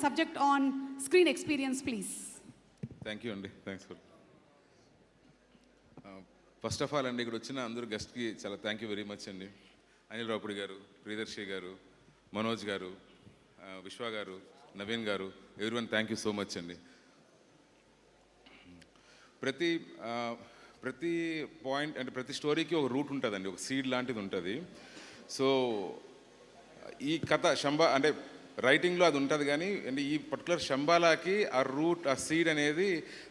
subject on screen experience, please. Thank you, Andy. Thanks for. First of all అండి, ఇక్కడ వచ్చిన అందరూ గెస్ట్కి చాలా థ్యాంక్ యూ వెరీ మచ్ అండి. అనిల్ రావుపూడి గారు, ప్రియదర్శి గారు, మనోజ్ గారు, విశ్వ గారు, నవీన్ గారు, everyone thank you so much అండి. ప్రతి పాయింట్ అంటే ప్రతి స్టోరీకి ఒక రూట్ ఉంటుందండి, ఒక సీడ్ లాంటిది ఉంటుంది. సో ఈ కథ శంబా అంటే రైటింగ్లో అది ఉంటుంది, కానీ అంటే ఈ పర్టికులర్ శంబాలాకి ఆ రూట్, ఆ సీడ్ అనేది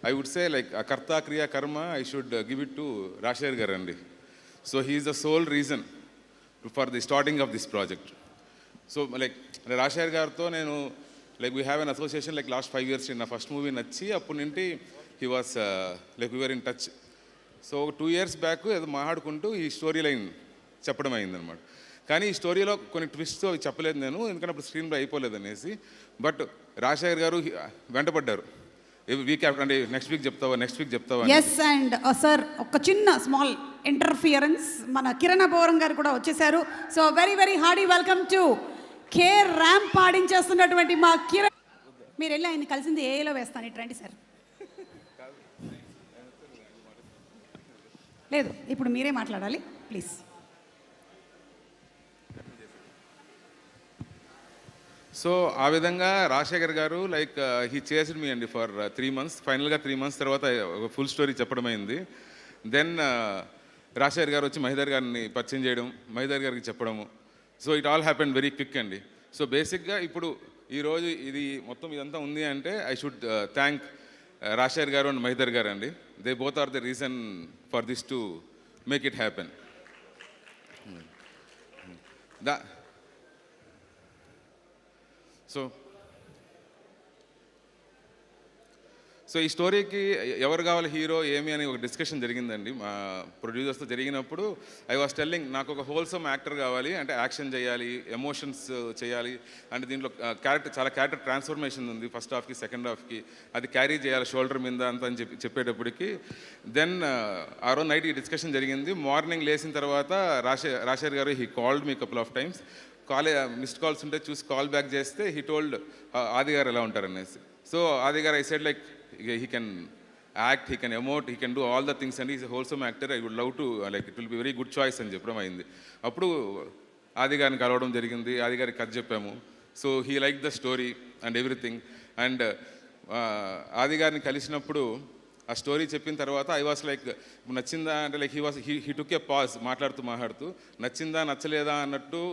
ఐ వుడ్ సే లైక్ ఆ కర్త క్రియా కర్మ I should give it to Rajasekhar garu అండి. So he is the sole reason for the starting of this project. So like Rajasekhar గారితో నేను like we have an association like last 5 years. నా first movie నచ్చి అప్పటి నుండి he was like we are in touch. So 2 years back ఏదో మాట్లాడుకుంటూ ఈ story line చెప్పడం అయిందనమాట. కానీ ఈ స్టోరీలో కొన్ని ట్విస్ట్తో చెప్పలేదు నేను, ఎందుకంటే అప్పుడు స్క్రీన్లో అయిపోలేదు అనేసి. బట్ రాజశేఖర్ గారు వెంటపడ్డారు, వీక్ అంటే నెక్స్ట్ వీక్ చెప్తావా. ఎస్, అండ్ సార్ ఒక చిన్న స్మాల్ ఇంటర్ఫియరెన్స్, మన కిరణ్ అబోరం గారు కూడా వచ్చేసారు. So very very hearty welcome to K ramp పాడించేస్తున్నటువంటి మా కిరణ్. మీరు వెళ్ళి ఆయన కలిసింది ఏలో వేస్తాను, ఇట్రండి సార్. లేదు, ఇప్పుడు మీరే మాట్లాడాలి ప్లీజ్. సో ఆ విధంగా రాజశేఖర్ గారు లైక్ హీ చేస్డ్ మీ అండి ఫర్ 3 months. ఫైనల్గా 3 months తర్వాత ఒక ఫుల్ స్టోరీ చెప్పడం అయింది. దెన్ రాజశేఖర్ గారు వచ్చి మహిదర్ గారిని పరిచయం చేయడం, మహిదర్ గారికి చెప్పడము. So it all happen very quick అండి. సో బేసిక్గా ఇప్పుడు ఈరోజు ఇది మొత్తం ఇదంతా ఉంది అంటే ఐ షుడ్ థ్యాంక్ రాజశేఖర్ గారు అండ్ మహిదర్ గారు అండి. They both are the reason for this to make it happen. So ఈ స్టోరీకి ఎవరు కావాలి హీరో ఏమి అని ఒక డిస్కషన్ జరిగిందండి మా ప్రొడ్యూసర్స్తో. జరిగినప్పుడు ఐ వాస్ టెల్లింగ్, నాకు ఒక హోల్సమ్ యాక్టర్ కావాలి, అంటే యాక్షన్ చేయాలి, ఎమోషన్స్ చేయాలి, అంటే దీంట్లో చాలా క్యారెక్టర్ ట్రాన్స్ఫర్మేషన్ ఉంది ఫస్ట్ హాఫ్కి సెకండ్ హాఫ్కి, అది క్యారీ చేయాలి షోల్డర్ మీద అంత అని చెప్పేటప్పటికి దెన్ ఆ రోజు నైట్ ఈ డిస్కషన్ జరిగింది. మార్నింగ్ లేచిన తర్వాత రాజశేఖర్ గారు he called me couple of times. Missed calls ఉంటే చూసి కాల్ బ్యాక్ చేస్తే హీ టోల్డ్ ఆది గారు ఎలా ఉంటారనేసి. సో ఆది గారు I said like he can act, he can emote, he can do all the things and he is a wholesome actor. I would love to like it will be very good choice అని చెప్పడం అయింది. అప్పుడు ఆది గారిని కలవడం జరిగింది, ఆది గారికి కథ చెప్పాము. So he like the story and everything. And ఆది గారిని కలిసినప్పుడు ఆ స్టోరీ చెప్పిన తర్వాత ఐ వాస్ లైక్ నచ్చిందా అంటే like he took A pause మాట్లాడుతూ నచ్చిందా నచ్చలేదా అన్నట్టు.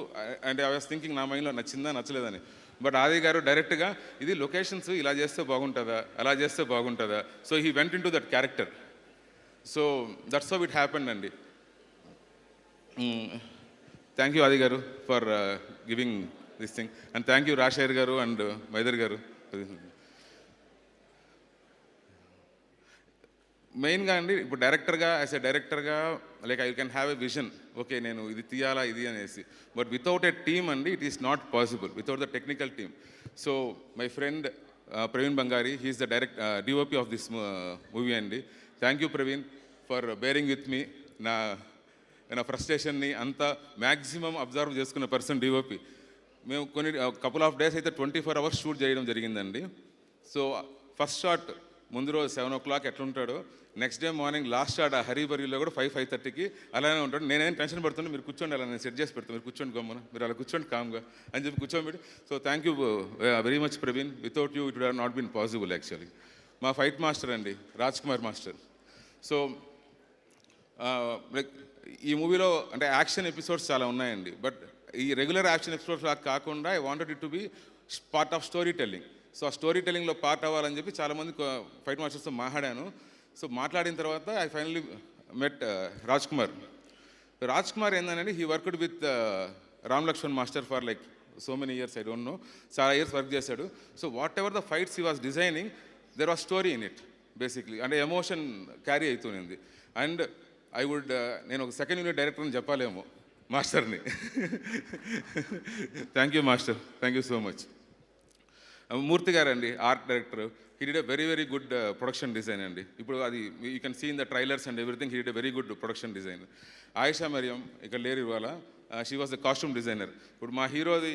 అండ్ ఐ వాస్ థింకింగ్ నా మైండ్లో నచ్చిందా నచ్చలేదని. బట్ ఆది గారు డైరెక్ట్గా ఇది లొకేషన్స్ ఇలా చేస్తే బాగుంటుందా, అలా చేస్తే బాగుంటుందా. So he went in to that character. So that's how it happened అండి. థ్యాంక్ యూ ఆది గారు for giving this thing and thank you Rajasekhar గారు అండ్ మైదర్ గారు. మెయిన్గా అండి ఇప్పుడు యాజ్ ఎ డైరెక్టర్గా like I can have a vision, okay నేను ఇది తీయాలా ఇది అనేసి. బట్ వితౌట్ ఎ టీమ్ అండి it is not possible, without the technical team. So my friend Praveen Bangari, he is the DOP of this movie అండి. Thank you Praveen for bearing with me. నా ఫ్రస్ట్రేషన్ని అంతా మ్యాక్సిమం అబ్జర్వ్ చేసుకున్న పర్సన్ డిఓపి. మేము కొన్ని couple of days అయితే 24 hours shoot చేయడం జరిగిందండి. సో ఫస్ట్ షాట్ ముందు రోజు 7 o'clock ఎట్లుంటాడో, next day morning last shot ఆ హరిబరిలో కూడా 5:30కి అలానే ఉంటాడు. నేనేం టెన్షన్ పడుతుంటే మీరు కూర్చోండి, అలా నేను సెట్ చేసి పెడతాను, మీరు కూర్చోండి గమ్మున, మీరు అలా కూర్చోండి కామ్గా అని చెప్పి కూర్చోబెట్టి. So thank you very much Praveen. Without you it would have not been possible actually. మా ఫైట్ మాస్టర్ అండి Raj Kumar master. So like ఈ మూవీలో అంటే యాక్షన్ ఎపిసోడ్స్ చాలా ఉన్నాయండి. బట్ ఈ రెగ్యులర్ యాక్షన్ ఎపిసోడ్స్ లాగా కాకుండా I wanted it to be part of story telling. So ఆ స్టోరీ టెల్లింగ్లో పార్ట్ అవ్వాలని చెప్పి చాలామంది ఫైట్ మాస్టర్స్తో మాట్లాడాను. సో మాట్లాడిన తర్వాత I finally met Raj Kumar ఏంటంటే he worked with Ram Lakshman master for like so many years, I don't know, చాలా ఇయర్స్ వర్క్ చేశాడు. So whatever the fights he was designing there was story in it basically, అంటే emotion carry అవుతుంది. And I would నేను ఒక second unit director అని చెప్పాలేమో మాస్టర్ని. Thank you master, thank you so much. Murthy garu అండి art director, he did a very very good production design అండి. ఇప్పుడు అది you can see in the trailers and everything, he did a very good production design. Ayesha Mariam ఇక్కడ లేరు ఇవాళ, she was the costume designer. ఇప్పుడు మా హీరోది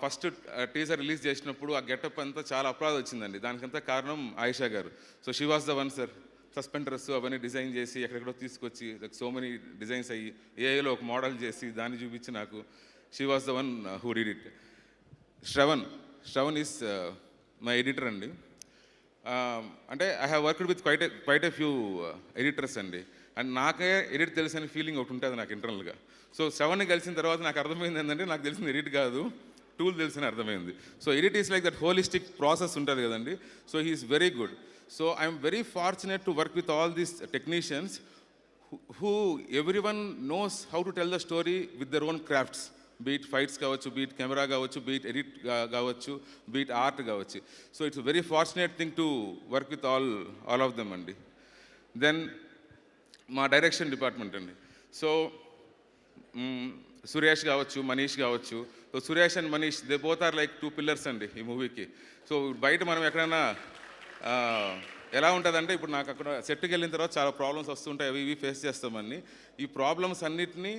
first teaser release చేసినప్పుడు ఆ గెటప్ అంతా చాలా అప్లాజ్ వచ్చిందండి. దానికంతా కారణం Ayesha garu. So she was the one sir. Suspenders అవన్నీ డిజైన్ చేసి ఎక్కడెక్కడో తీసుకొచ్చి లైక్ సో మెనీ డిజైన్స్ అయ్యి ఏఐలో ఒక మోడల్ చేసి దాన్ని చూపించి నాకు she was the one who did it. Shravan is my editor అండి. అంటే I have worked with quite a few editors అండి. అండ్ నాకే ఎడిట్ తెలిసిన ఫీలింగ్ ఒకటి ఉంటుంది నాకు ఇంటర్నల్గా. సో శ్రవణ్ని కలిసిన తర్వాత నాకు అర్థమైంది ఏంటంటే నాకు తెలిసిన ఎడిట్ కాదు, టూల్ తెలిసిన అర్థమైంది. So edit is like that holistic process ఉంటుంది కదండి. So he is very good. So I'm very fortunate to work with all these technicians who everyone knows how to tell the story with their own crafts. Be it fights కావచ్చు, be it camera కావచ్చు, be it edit కావచ్చు, be it art కావచ్చు. So it's very fortunate thing to work with all of them అండి. Then మా direction department అండి. So Suresh కావచ్చు, మనీష్ కావచ్చు. So Suresh and Manish they both are like 2 pillars అండి ఈ మూవీకి. సో బయట మనం ఎక్కడైనా ఎలా ఉంటుందంటే, ఇప్పుడు నాకు అక్కడ సెట్కి వెళ్ళిన తర్వాత చాలా ప్రాబ్లమ్స్ వస్తుంటాయి, అవి ఇవి ఫేస్ చేస్తామని. ఈ ప్రాబ్లమ్స్ అన్నిటినీ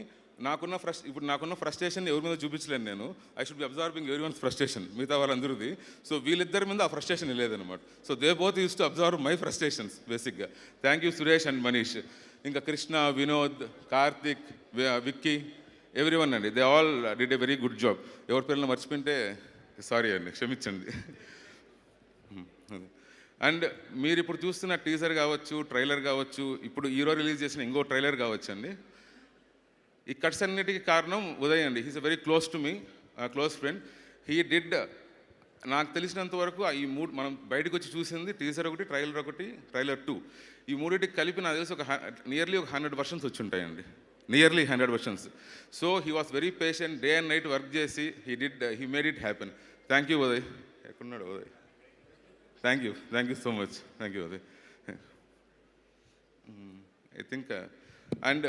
ఇప్పుడు నాకున్న ఫ్రస్ట్రేషన్ ఎవరి మీద చూపించలేను నేను. ఐ షుడ్ బి అబ్జార్బింగ్ ఎవరి వన్స్ ఫ్రస్ట్రేషన్, మిగతా వాళ్ళందరిది. సో వీళ్ళిద్దరి మీద ఆ ఫ్రస్ట్రేషన్ లేదనమాట. So they both use to absorb my frustrations బేసిక్గా. Thank you Suresh and Manish. ఇంకా కృష్ణ, వినోద్, కార్తిక్, విక్కీ, ఎవ్రీ వన్ అండి. They all did a very good job. ఎవరి పేర్లను మర్చిపోయింటే సారీ అండి, క్షమించండి. అండ్ మీరు ఇప్పుడు చూస్తున్న టీజర్ కావచ్చు, ట్రైలర్ కావచ్చు, ఇప్పుడు హీరో రిలీజ్ చేసిన ఇంకో ట్రైలర్ కావచ్చు అండి, ఈ కట్స్ అన్నిటికీ కారణం ఉదయ్ అండి. He's a very close to me, close friend. He did, నాకు తెలిసినంత వరకు ఈ మూడు మనం బయటకు వచ్చి చూసింది టీజర్ ఒకటి, ట్రైలర్ 2. ఈ మూడింటికి కలిపి నాకు తెలిసి నియర్లీ ఒక 100 వర్షన్స్ వచ్చి ఉంటాయండి, nearly 100 versions. So he was very patient, day and night work చేసి he made it happen. Thank you Uday. ఎక్కడున్నాడు Uday? Thank you so much. Thank you Uday. I think and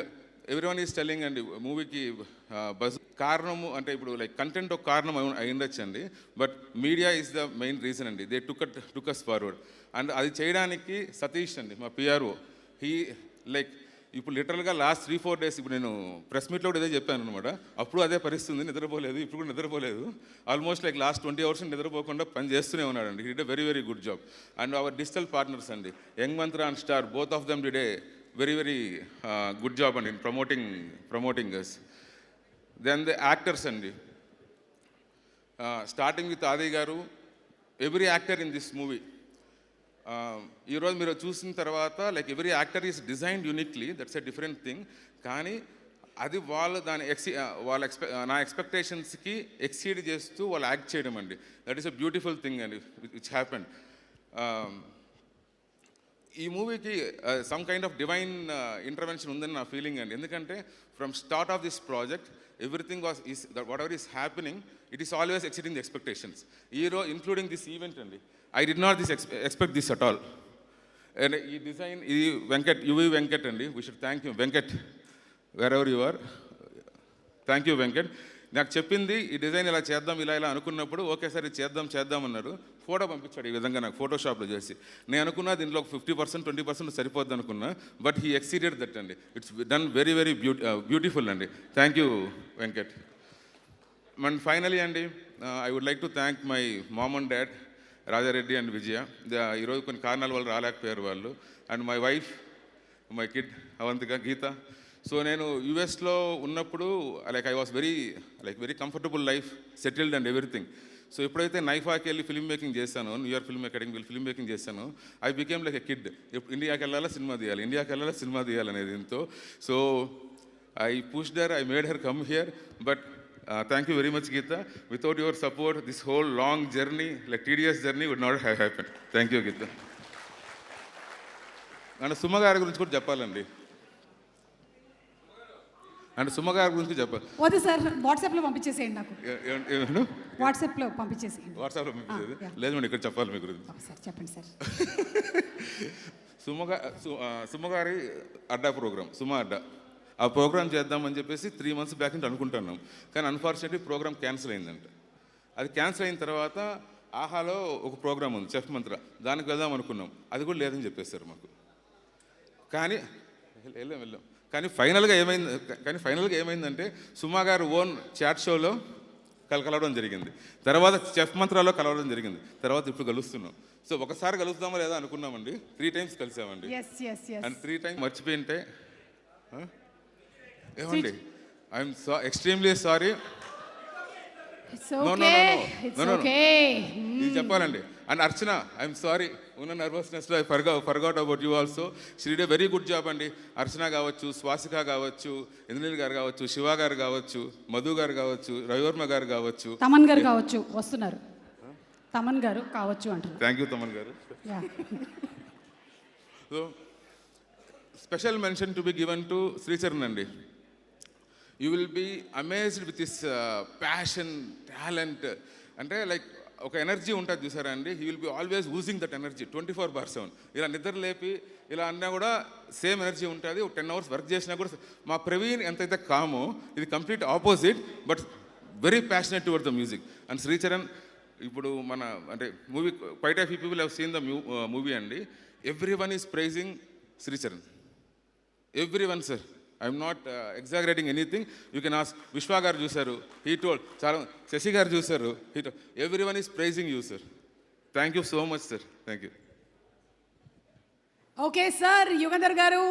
everyone is telling అండి మూవీకి buzz కారణము అంటే ఇప్పుడు like content ఒక కారణం అయిండొచ్చు అండి, but media is the main reason అండి. They took us forward. And అది చేయడానికి సతీష్ అండి, మా పిఆర్ఓ, హీ లైక్ ఇప్పుడు లిటరల్గా లాస్ట్ 3-4 డేస్, ఇప్పుడు నేను ప్రెస్ మీట్లో కూడా ఇదే చెప్పాను అనమాట. అప్పుడు అదే పరిస్థితి, నిద్రపోలేదు, ఇప్పుడు కూడా నిద్రపోలేదు. ఆల్మోస్ట్ లైక్ లాస్ట్ 20 అవర్స్ నిద్రపోకుండా పని చేస్తూనే ఉన్నాడండి. He did a very very good job. And hour digital partners అండి, young Mantra and star, both of them did a very very good job and in promoting us. Then the actors and starting with Adi garu, every actor in this movie ee roju meeru chusin tarvata like every actor is designed uniquely, that's a different thing. Kani అది వాళ్ళు దాని నా expectations కి exceed చేస్తూ వాళ్ళు act చేయడం అండి. That is a beautiful thing అండి విచ్ హ్యాపెండ్. ఈ మూవీకి some kind of divine intervention ఉందని నా ఫీలింగ్ అండి. ఎందుకంటే from start of this project everything whatever is happening, it is always exceeding the expectations. Including this event అండి, I did not expect this at all. And ఈ design, ఇది UV Venkat అండి. We should thank you Venkat, wherever you are. Thank you Venkat. నాకు చెప్పింది ఈ design ఇలా చేద్దాం, ఇలా అనుకున్నప్పుడు ఓకే సార్ ఇది చేద్దాం అన్నారు. ఫోటో పంపించాడు ఈ విధంగా నాకు ఫోటోషాప్లో చేసి. నేను అనుకున్నా దీంట్లో 50% 20% సరిపోద్ది అనుకున్నా, బట్ హీ ఎక్సీడెడ్ దట్ అండి. It's done very very beautiful అండి. Thank you Venkat. And finally అండి, I would like to thank my mom and dad Rajareddy and Vijaya. ఈరోజు కొన్ని కారణాల వల్ల రాలేకపోయారు వాళ్ళు. And my wife, my kid Avantika, Geetha. So నేను యుఎస్లో ఉన్నప్పుడు I was very comfortable life, settled and everything. So ఎప్పుడైతే నైఫాకి వెళ్ళి ఫిల్మ్ మేకింగ్ చేశాను, న్యూయార్క్ ఫిల్మ్ అకాడమీకి వెళ్ళి ఫిల్మ్ మేకింగ్ చేశాను, I became like a kid. ఇండియాకి వెళ్ళాలా సినిమా తీయాలి అనేది దీంతో. So I pushed her, I made her come here. But thank you very much Geetha. Without your support this whole long journey, like tedious journey, would not have happen. Thank you Geetha. And Suma గారి గురించి కూడా చెప్పాలండి. And Suma గారి గురించి చెప్పాలి. వద్దు sir, వాట్సాప్లో పంపించేసేయండి నాకు. వాట్సాప్లో పంపించేసేయండి. వాట్సాప్లో పంపించేది లేదు మేడం, ఇక్కడ చెప్పాలి మీ గురించి. సార్ చెప్పండి సార్. సుమ గారి అడ్డా ప్రోగ్రామ్, సుమ అడ్డా, ఆ ప్రోగ్రామ్ చేద్దామని చెప్పేసి 3 months బ్యాక్ నుంచి అనుకుంటున్నాం. కానీ అన్ఫార్చునేట్లీ ప్రోగ్రామ్ క్యాన్సిల్ అయిందంట. అది క్యాన్సిల్ అయిన తర్వాత ఆహాలో ఒక ప్రోగ్రామ్ ఉంది, చెఫ్ మంత్ర, దానికి వెళ్దాం అనుకున్నాం. అది కూడా లేదని చెప్పేశారు మాకు. కానీ వెళ్ళాం. కానీ ఫైనల్గా ఏమైందంటే సుమా గారు ఓన్ చాట్ షోలో కలవడం జరిగింది. తర్వాత చెఫ్ మంత్రాల్లో కలవడం జరిగింది. తర్వాత ఇప్పుడు కలుస్తున్నాం. సో ఒకసారి కలుస్తామో లేదా అనుకున్నామండి, 3 times కలిసామండి. Yes yes yes and 3 times మర్చిపోయింటే ఏమండి, I'm extremely sorry. It's No, okay no. It's okay ఇది చెప్పాలండి. అండ్ అర్చన, ఐఎమ్ సారీ, ఉన్న నర్వస్నెస్లో I forgot about you also. She did a very good job అండి. అర్చన కావచ్చు, స్వాసిక కావచ్చు, ఇంద్రనీల్ గారు కావచ్చు, శివ గారు కావచ్చు, మధు గారు కావచ్చు, రవివర్మ గారు కావచ్చు. తమన్ గారు కావచ్చు వస్తున్నారు. తమన్ గారు కావచ్చు అంటారు. Thank you Thaman garu. So special mention to be given to Sricharan అండి. You will be amazed with this passion, talent. అంటే లైక్ ఒక ఎనర్జీ ఉంటుంది చూసారా అండి. He will be always using that energy 24/7. ఇలా నిద్ర లేపి ఇలా అన్నా కూడా సేమ్ ఎనర్జీ ఉంటుంది. ఒక 10 hours వర్క్ చేసినా కూడా. మా ప్రవీణ్ ఎంతైతే కామో, ఇది complete opposite, but very passionate toward the music. And Sricharan ఇప్పుడు మన అంటే movie quite of people have seen the movie అండి. Every one is praising Sricharan. Every one sir, I'm not exaggerating anything. You can ask. Vishwa garu చూశారు, he told. చాలా శశి గారు చూశారు, he told. Every one is praising you sir. Thank you so much sir. Thank you. Okay sir, Yugandhar గారు.